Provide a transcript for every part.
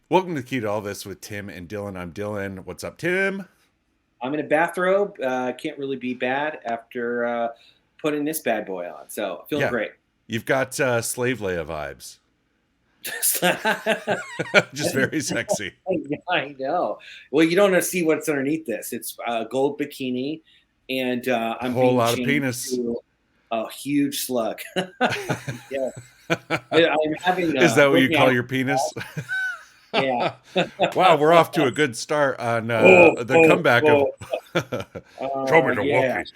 Welcome to Key to All This with Tim and Dylan. I'm Dylan. What's up, Tim? I'm in a bathrobe. Can't really be bad after putting this bad boy on. So feeling Yeah, great. you've got slave Leia vibes. Just very sexy. I know. Well, you don't want to see what's underneath this. It's a gold bikini, and A I'm whole being lot of changed penis. to a huge slug. Yeah, I'm having Is that what you working call out. your penis? Yeah. Wow, we're off to a good start on Oh, the oh, comeback of oh. Show Me the Yeah, Wookiee.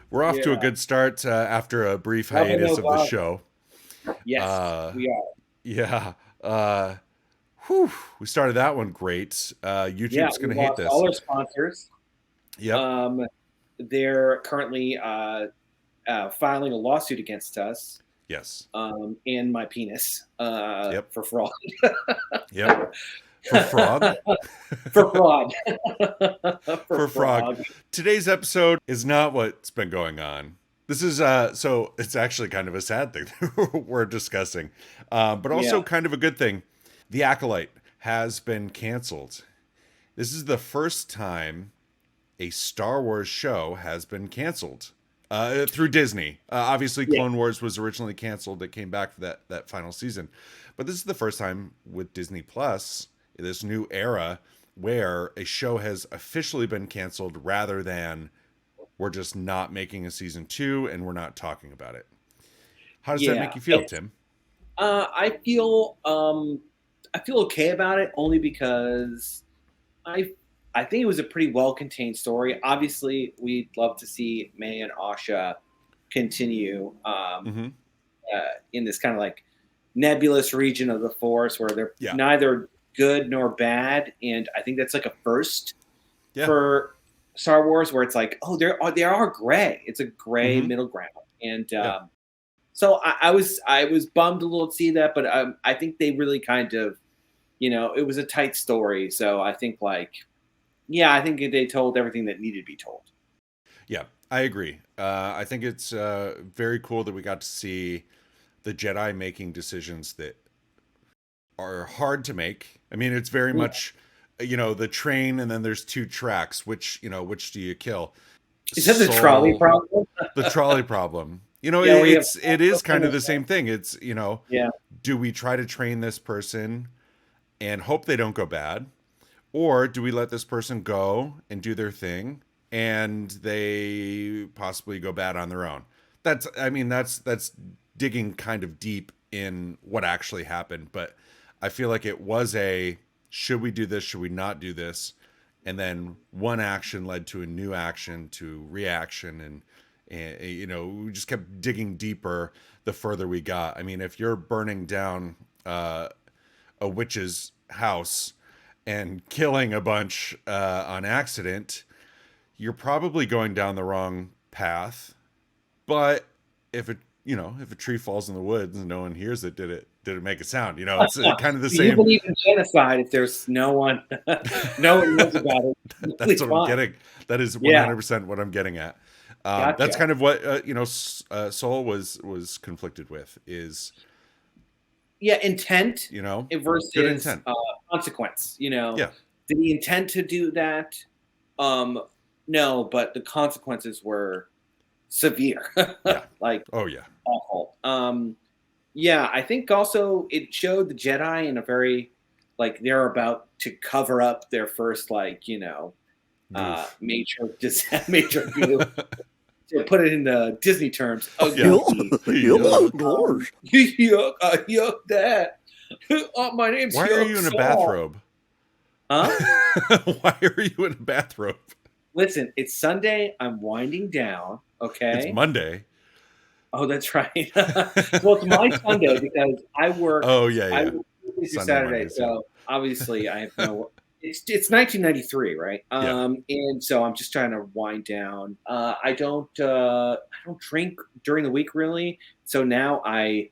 We're off to a yeah. good start after a brief Lava hiatus no of the Vaga. show. Yes, Uh, we are. yeah. Uh, whew, we started that one great. Yeah, YouTube's we going to hate lost this. all our sponsors. Yep. Um, they're currently filing a lawsuit against us Yes. and my penis Yep. for fraud. Yep. For frog. For fraud. For For frog. fraud. Today's episode is not what's been going on. This is so it's actually kind of a sad thing we're discussing, but also Yeah. kind of a good thing. The Acolyte has been canceled. This is the first time a Star Wars show has been canceled through Disney. Obviously, Yeah. Clone Wars was originally canceled. It came back for that final season, but this is the first time with Disney Plus, this new era, where a show has officially been canceled rather than we're just not making a season two and we're not talking about it. How does that make Yeah. you feel, Tim? I feel okay about it only because I I think it was a pretty well contained story. Obviously, we'd love to see May and Asha continue Mm-hmm. in this kind of like nebulous region of the force where they're Yeah. neither good nor bad, and I think that's like a first Yeah. for Star Wars, where it's like, oh, they are gray. It's a gray Mm-hmm. middle ground, and Yeah. so I was bummed a little to see that, but I think they really kind of, it was a tight story, so I think I think they told everything that needed to be told. Yeah. I agree. I think it's very cool that we got to see the Jedi making decisions that are hard to make. I mean, it's very Yeah. much, the train, and then there's two tracks. Which do you kill? Is that the trolley Soul, problem? the trolley problem. Yeah, we have. It is kind of the same thing. It's Yeah, do we try to train this person and hope they don't go bad, or do we let this person go and do their thing and they possibly go bad on their own? That's digging kind of deep in what actually happened, but I feel like it was a should we do this, should we not do this? And then one action led to a new action to reaction, and we just kept digging deeper the further we got. I mean, if you're burning down a witch's house and killing a bunch on accident, you're probably going down the wrong path. But if a tree falls in the woods and no one hears it, did it make a sound? It's kind of the do you same. believe in genocide if there's no one, no one knows about it? That's It's what I'm fine. getting. That is Yeah, 100% what I'm getting at. That's gotcha. kind of what Soul was conflicted with is Yeah, intent you know good versus intent. consequence. Yeah, Did he intend to do that? Um, no, but the consequences were severe, yeah, like oh yeah, awful. Yeah, I think also it showed the Jedi in a very like they're about to cover up their first goof. major goof. To put it in the Disney terms, a Yeah, gookie. yeah. Yuck, yuck that. Oh, my name's Why are Yuck you in a Saw. bathrobe? Huh? Why are you in a bathrobe? Listen, it's Sunday. I'm winding down. It's Okay. Monday. Oh, that's right. Well, it's my Sunday because I work. Oh yeah, I yeah. work Tuesday through Sunday, Saturday, Mondays. Yeah, so obviously I have no. It's 1993, right? yeah. And so I'm just trying to wind down. I don't drink during the week really, so now I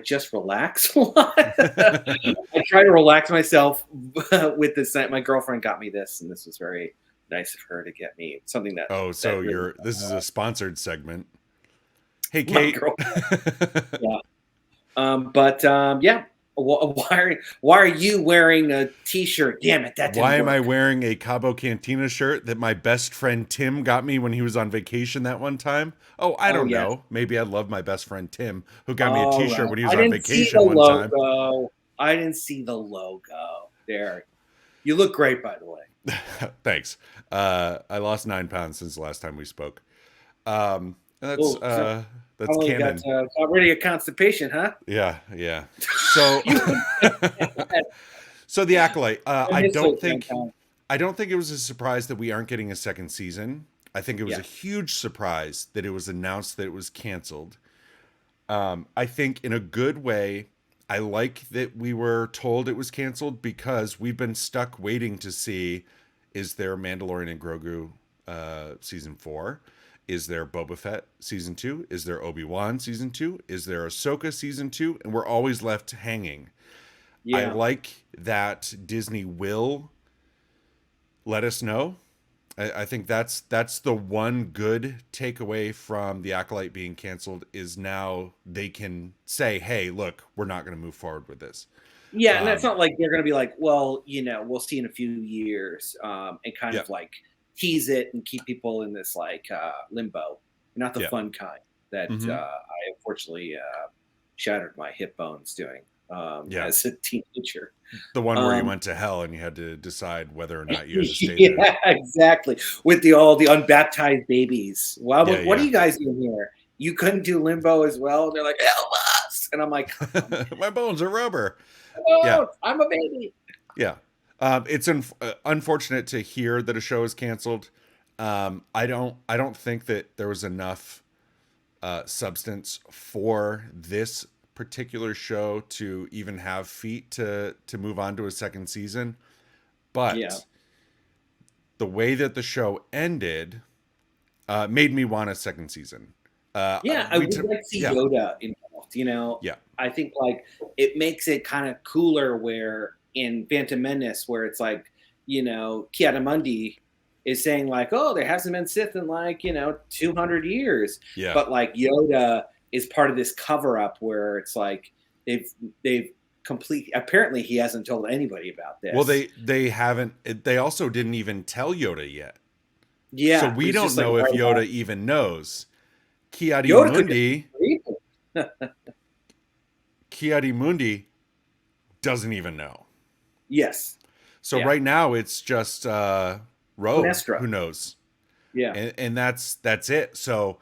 just relax a lot. I try to relax myself with this. My girlfriend got me this, and this was very nice of her to get me something Oh, that so really this is a sponsored segment. Hey, my Kate. girl. Yeah. But yeah. Why are you wearing a T-shirt? Damn it, that didn't Why am I work. wearing a Cabo Cantina shirt that my best friend Tim got me when he was on vacation that one time? Oh, I Oh don't yes. know. Maybe I love my best friend Tim, who got me a All t-shirt right. when he was I on didn't see the vacation one time. logo. I didn't see the logo. There. You look great, by the way. Thanks. I lost 9 pounds since the last time we spoke. That's Oh, so that's probably got canon. got rid of your constipation, huh? Yeah, yeah. So You so the Acolyte. I miss those young times. I don't think it was a surprise that we aren't getting a second season. I think it was a Yeah. huge surprise that it was announced that it was canceled. I think in a good way, I like that we were told it was canceled because we've been stuck waiting to see, is there Mandalorian and Grogu season 4? Is there Boba Fett season 2? Is there Obi-Wan season 2? Is there Ahsoka season 2? And we're always left hanging. I Yeah. like that Disney will let us know. I think that's the one good takeaway from the Acolyte being canceled is now they can say, "Hey, look, we're not going to move forward with this." Yeah, and that's Um, not like they're gonna be like, well, we'll see in a few years, and kind yeah, of like tease it and keep people in this like limbo. Not the yeah, fun kind that hmm I unfortunately shattered my hip bones doing yeah. as a teenager. The one where you Um, went to hell and you had to decide whether or not you had to stay there. yeah, exactly. With all the unbaptized babies. Well, Yeah, what are yeah. you guys doing here? You couldn't do limbo as well. They're like, help us, and I'm like, come My bones are rubber. Yeah, on, I'm a baby. yeah. It's unfortunate to hear that a show is canceled. I don't think that there was enough substance for this particular show to even have feet to move on to a second season. Yeah. But the way that the show ended made me want a second season. Yeah, I We would took like to see yeah, Yoda involved. yeah, I think like it makes it kind of cooler where in Phantom Menace, where it's like, Kiadamundi is saying like, oh, there hasn't been Sith in like, 200 years. yeah. But like Yoda is part of this cover up where it's like they've they've apparently he hasn't told anybody about Well, this. they haven't. They also didn't even tell Yoda yet, so Yeah, we he's don't just like know if right about Yoda even knows. Kiadi Yoda could just Mundi, read Kiadi Mundi doesn't even know. Yes. So Yeah. right now it's just Roe Sinestra. who knows, Yeah. and that's it. So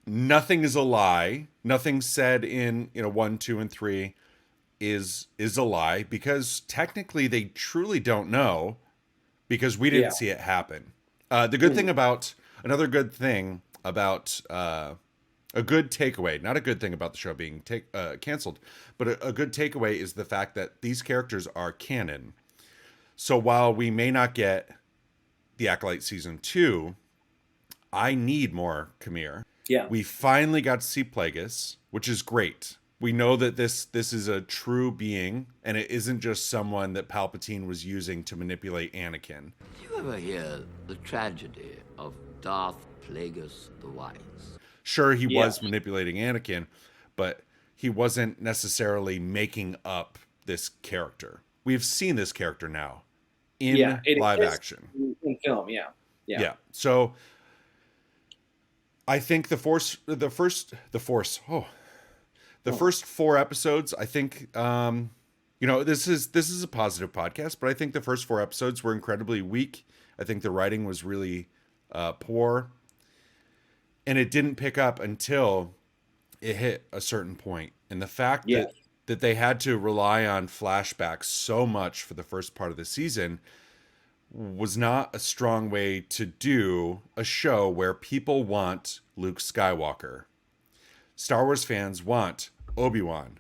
nothing is a lie. Nothing said in 1, 2, and 3 is a lie because technically they truly don't know because we Yeah. didn't see it happen. The good thing Mhm. about another good thing about a good takeaway, not a good thing about the show being canceled, but a good takeaway is the fact that these characters are canon. So while we may not get the Acolyte season 2, I need more Khmer. Yeah. We finally got to see Plagueis, which is great. We know that this is a true being, and it isn't just someone that Palpatine was using to manipulate Anakin. Did you ever hear the tragedy of Darth Plagueis the Wise? Sure, he Yeah. was manipulating Anakin, but he wasn't necessarily making up this character. We've seen this character now Yeah. in It live exists action. in film. Yeah. Yeah. Yeah. So I think the Oh, first 4 episodes, I think, this is a positive podcast, but I think the first 4 episodes were incredibly weak. I think the writing was really poor, and it didn't pick up until it hit a certain point. And the fact yeah. that they had to rely on flashbacks so much for the first part of the season was not a strong way to do a show where people want Luke Skywalker. Star Wars fans want Obi-Wan,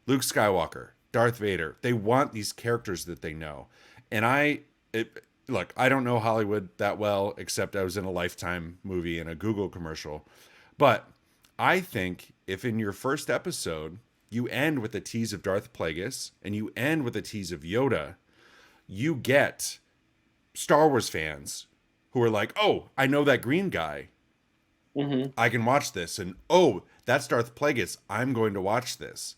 Luke Skywalker, Darth Vader. They want these characters that they know. And look, I don't know Hollywood that well, except I was in a Lifetime movie and a Google commercial. But I think if in your first episode you end with a tease of Darth Plagueis and you end with a tease of Yoda, you get Star Wars fans who are like, oh, I know that green guy. Hmm. I can watch this. And oh, that's Darth Plagueis. I'm going to watch this.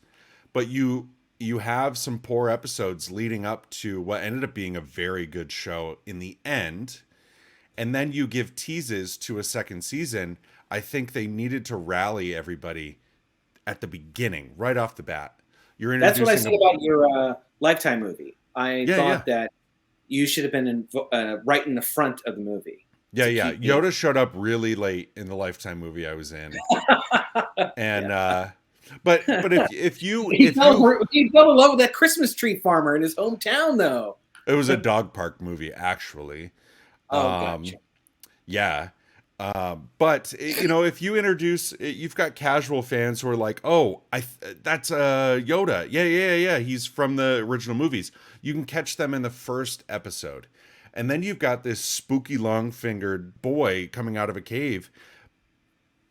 But you you have some poor episodes leading up to what ended up being a very good show in the end, and then you give teases to a second season. I think they needed to rally everybody at the beginning, right off the bat. You're That's what I introducing said a about your Lifetime movie. I yeah, yeah. thought that you should have been right in the front of the movie Yeah, to yeah. keep me. Yoda showed up really late in the Lifetime movie I was in. And Yeah. but if He fell, you he fell in love with that Christmas tree farmer in his hometown, though. it was a dog park movie actually. Oh, gotcha. Um yeah. But you know, if you introduce, you've got casual fans who are like, "Oh, that's Yoda. Yeah, yeah, yeah. He's from the original movies." You can catch them in the first episode, and then you've got this spooky, long-fingered boy coming out of a cave.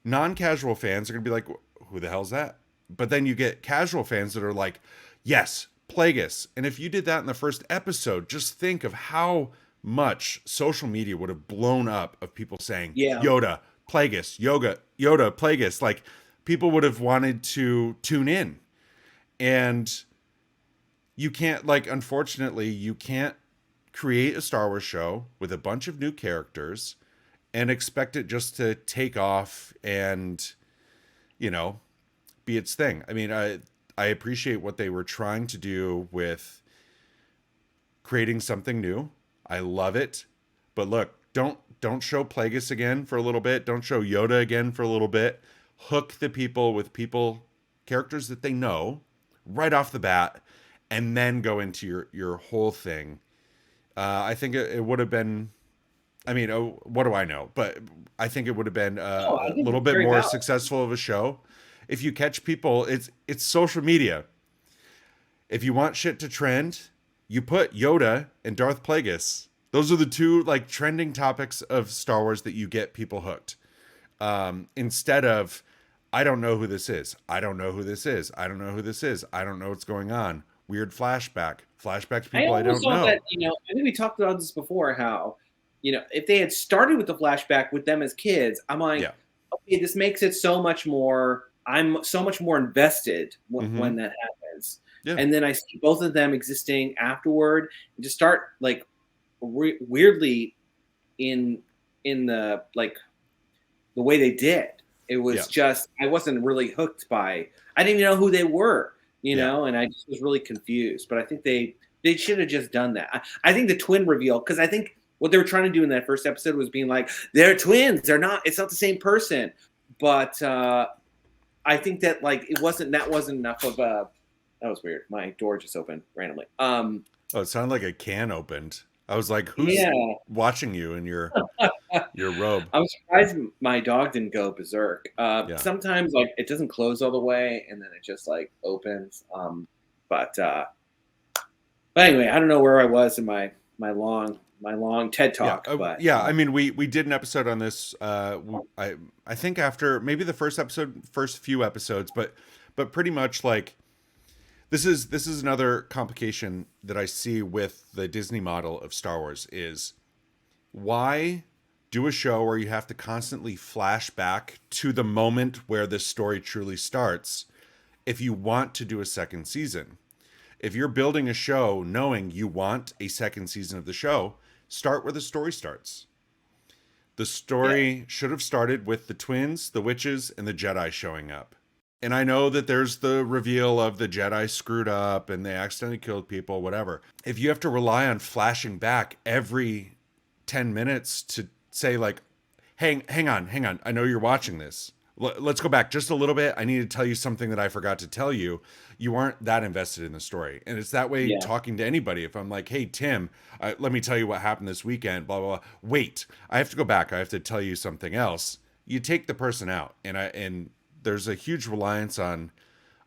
Non-casual fans are gonna be like, "Who the hell's that?" But then you get casual fans that are like, "Yes, Plagueis." And if you did that in the first episode, just think of how much social media would have blown up of people saying Yeah. Yoda, Plagueis, Yoda, Plagueis. Like people would have wanted to tune in. And you can't, like, unfortunately, you can't create a Star Wars show with a bunch of new characters and expect it just to take off and, you know, be its thing. I mean, I appreciate what they were trying to do with creating something new. I love it. But look, don't show Plagueis again for a little bit. Don't show Yoda again for a little bit. Hook the people with characters that they know right off the bat, and then go into your whole thing. I think it would have been. I mean, oh, what do I know? But I think it would have been No, I a think little it's bit very more valid. successful of a show if you catch people. It's social media. If you want shit to trend, you put Yoda and Darth Plagueis. Those are the two like trending topics of Star Wars that you get people hooked. Instead of, I don't know who this is. I don't know who this is. I don't know who this is. I don't know what's going on. Weird flashback to I people I almost don't thought that, know. I think we talked about this before, how, if they had started with the flashback with them as kids, I'm like, Yeah. okay, this makes it so much more, I'm so much more invested when Mm-hmm. that happens. Yeah. And then I see both of them existing afterward and just start like weirdly in the like the way they did. It Yeah. was just, I wasn't really hooked by. I didn't even know who they were, Yeah. and I just was really confused. But I think they should have just done that. I think the twin reveal, because I think what they were trying to do in that first episode was being like, they're twins. They're not. It's not the same person. But I think that like that wasn't enough of a. That was weird. My door just opened randomly. Oh, it sounded like a can opened. I was like, who's Yeah. watching you in your robe? I'm surprised my dog didn't go berserk. Yeah. Sometimes like it doesn't close all the way, and then it just like opens. But anyway, I don't know where I was in my long TED Yeah, talk, but yeah. I mean, we did an episode on this. I think after maybe the first few episodes, but pretty much like this is another complication that I see with the Disney model of Star Wars is why do a show where you have to constantly flash back to the moment where the story truly starts if you want to do a second season. If you're building a show knowing you want a second season of the show, start where the story starts. The yeah, story should have started with the twins, the witches, and the Jedi showing up. And I know that there's the reveal of the Jedi screwed up and they accidentally killed people, whatever. If you have to rely on flashing back every 10 minutes to say, like, hang on, I know you're watching this. Let's go back just a little bit. I need to tell you something that I forgot to tell you. You aren't that invested in the story. And it's that way yeah, talking to anybody. If I'm like, hey, Tim, let me tell you what happened this weekend, blah, blah, blah. Wait, I have to go back. I have to tell you something else. You take the person out. And there's a huge reliance on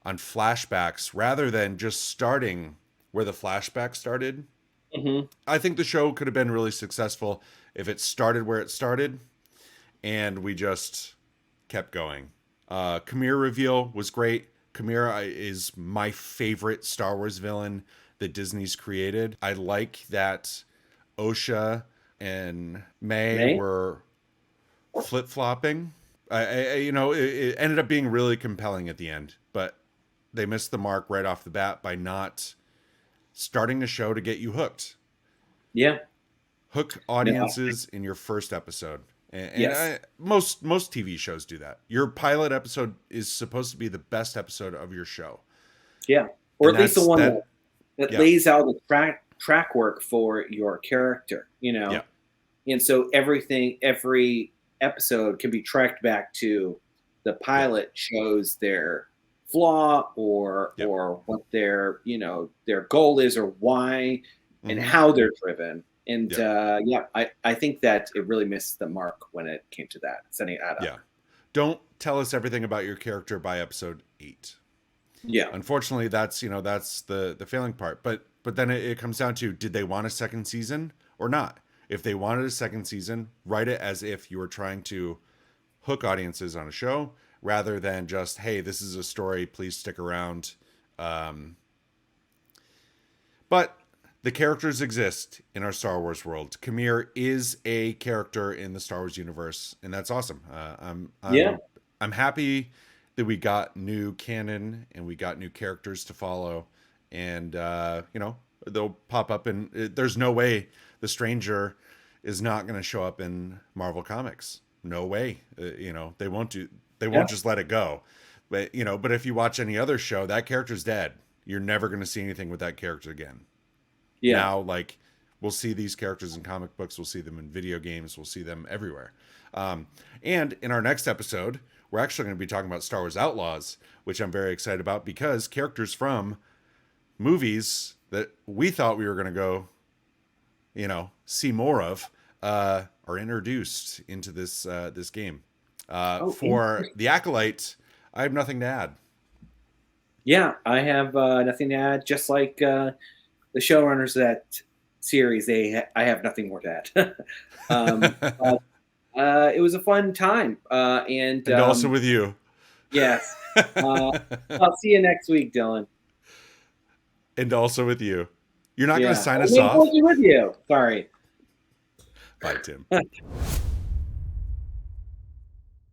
flashbacks rather than just starting where the flashback started. hmm I think the show could have been really successful if it started where it started and we just kept going. Chimera reveal was great. Chimera is my favorite Star Wars villain that Disney's created. I like that Osha and May May. were flip flopping. It ended up being really compelling at the end, but they missed the mark right off the bat by not starting a show to get you hooked. Yeah. Hook No. audiences in your first episode. Yes. Most TV shows do that. Your pilot episode is supposed to be the best episode of your show. Yeah. Or And at least the that's one that. that Yeah. lays out the track work for your character, Yeah. And so every episode can be tracked back to the pilot shows their flaw or Yep. or what their goal is or why and Mhm. how they're driven. And Yep. I think that it really missed the mark when it came to that, setting that up. Yeah. Don't tell us everything about your character by episode 8. Yeah. Unfortunately, that's the failing part. But then it comes down to, did they want a second season or not? If they wanted a second season, write it as if you were trying to hook audiences on a show rather than just, hey, this is a story, please stick around. But the characters exist in our Star Wars world. Kamir is a character in the Star Wars universe, and that's awesome. I'm happy that we got new canon and we got new characters to follow, and they'll pop up. And there's no way the Stranger is not going to show up in Marvel Comics. No way. They won't do. They won't just let it go. But but if you watch any other show, that character's dead. You're never going to see anything with that character again. Yeah. Now, like, we'll see these characters in comic books. We'll see them in video games. We'll see them everywhere. And in our next episode, we're actually going to be talking about Star Wars Outlaws, which I'm very excited about because characters from movies that we thought we were going to go, see more of, are introduced into this game. For the Acolyte, I have nothing to add. Yeah, I have nothing to add. Just like the showrunners of that series, I have nothing more to add. But it was a fun time, and also with you. Yes. I'll see you next week, Dylan. And also with you. You're not going to sign us I off? with you. Sorry. Bye, Tim.